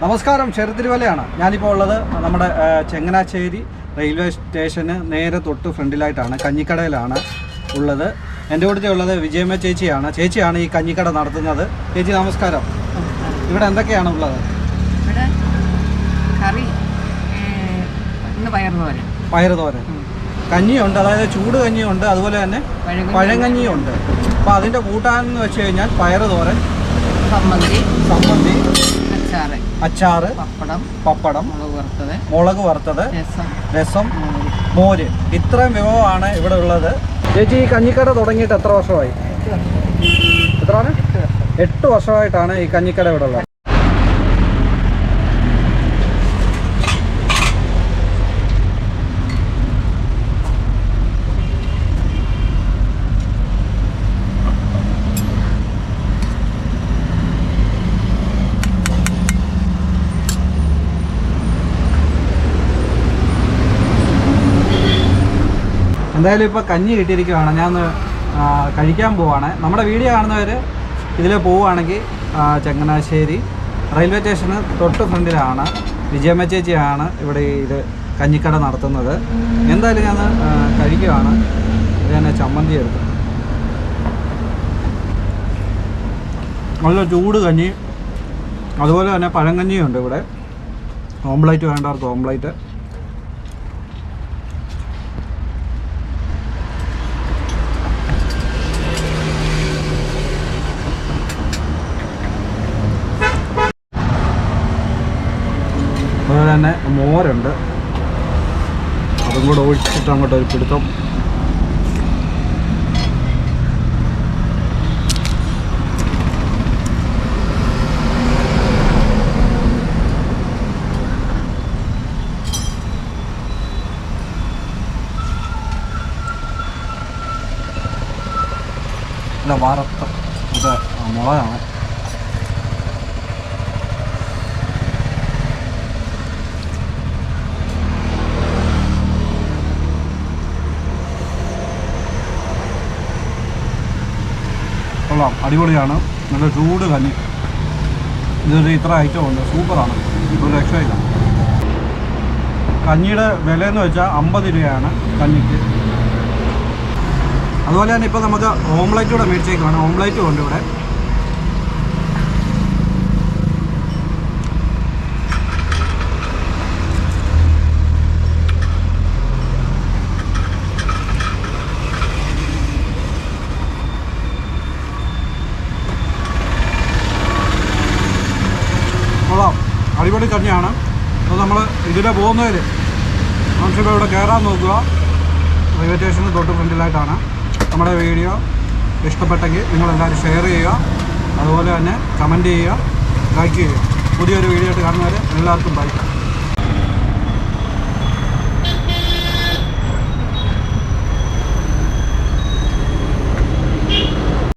നമസ്കാരം, ചെറുതിരുവല്ലയാണ്. ഞാനിപ്പോൾ ഉള്ളത് നമ്മുടെ ചങ്ങനാശ്ശേരി റെയിൽവേ സ്റ്റേഷന് നേരെ തൊട്ട് ഫ്രണ്ടിലായിട്ടാണ്, കഞ്ഞിക്കടയിലാണ് ഉള്ളത്. എൻ്റെ കൂടെ ഉള്ളത് വിജയമ്മ ചേച്ചിയാണ് ഈ കഞ്ഞിക്കട നടത്തുന്നത്. ചേച്ചി നമസ്കാരം. ഇവിടെ എന്തൊക്കെയാണ് ഉള്ളത്? ഇവിടെ കറി, പയറുതോരൻ, കഞ്ഞിയുണ്ട്, അതായത് ചൂട് കഞ്ഞിയുണ്ട്, അതുപോലെ തന്നെ പഴങ്കഞ്ഞിയുണ്ട്. അപ്പോൾ അതിൻ്റെ കൂട്ടാനെന്ന് വെച്ച് കഴിഞ്ഞാൽ പയറുതോരൻ, സമ്മന്തി, അച്ചാറ്, പപ്പടം, മുളക് വറുത്തത്, രസം, മോര്. ഇത്രയും വിഭവമാണ് ഇവിടെ ഉള്ളത്. ചേച്ചി ഈ കഞ്ഞിക്കട തുടങ്ങിയിട്ട് എത്ര വർഷമായി? എത്രയാണ്? 8 വർഷമായിട്ടാണ് ഈ കഞ്ഞിക്കട ഇവിടെ ഉള്ളത്. എന്തായാലും ഇപ്പോൾ കഞ്ഞി കിട്ടിയിരിക്കുകയാണ്. ഞാൻ കഴിക്കാൻ പോവാണ്. നമ്മുടെ വീഡിയോ കാണുന്നവർ ഇതിൽ പോവുകയാണെങ്കിൽ ചങ്ങനാശ്ശേരി റെയിൽവേ സ്റ്റേഷന് തൊട്ട് ഫ്രണ്ടിലാണ്. വിജയമ്മ ചേച്ചിയാണ് ഇവിടെ ഇത് കഞ്ഞിക്കട നടത്തുന്നത്. എന്തായാലും ഞാൻ കഴിക്കുകയാണ്. ഇത് തന്നെ ചമ്മന്തി എടുത്തു, നല്ല ചൂട് കഞ്ഞി, അതുപോലെ തന്നെ പഴങ്കഞ്ഞിയുണ്ട് ഇവിടെ. ഓംപ്ലേറ്റ് വേണ്ടവർക്ക് ഓംപ്ലേറ്റ്. അതുപോലെ തന്നെ മോരുണ്ട്, അതും കൂടെ ഒഴിച്ചിട്ട് അങ്ങോട്ട് ഒരു പിടുത്തം. അല്ല, വറുത്ത ഇത് മുളകാണ്. കൊള്ളാം, അടിപൊളിയാണ്. നല്ല ചൂട് കഞ്ഞി. ഇതൊരു ഇത്ര ഐറ്റം ഉണ്ട്, സൂപ്പറാണ്, ഒരു രക്ഷയില്ല. കഞ്ഞിയുടെ വിലയെന്ന് വെച്ചാൽ 50 രൂപയാണ് കഞ്ഞിക്ക്. അതുപോലെ തന്നെ ഇപ്പോൾ നമുക്ക് ഓംപ്ലേറ്റ് കൂടെ മേടിച്ചേക്കുവാണ്. ഓംപ്ലേറ്റും ഉണ്ട് ഇവിടെ. അടിപൊളി കഞ്ഞിയാണ്. അപ്പോൾ നമ്മൾ ഇതിലെ പോകുന്നതിൽ നമുക്കിപ്പോൾ ഇവിടെ കയറാൻ നോക്കുക. റെയിൽവേ സ്റ്റേഷന് തൊട്ട് ഫ്രണ്ടിലായിട്ടാണ്. നമ്മുടെ വീഡിയോ ഇഷ്ടപ്പെട്ടെങ്കിൽ നിങ്ങളെല്ലാവരും ഷെയർ ചെയ്യുക, അതുപോലെ തന്നെ കമൻറ്റ് ചെയ്യുക, ലൈക്ക് ചെയ്യുക. പുതിയൊരു വീഡിയോ ആയിട്ട് കാണുന്നവരെ എല്ലാവർക്കും ബൈ.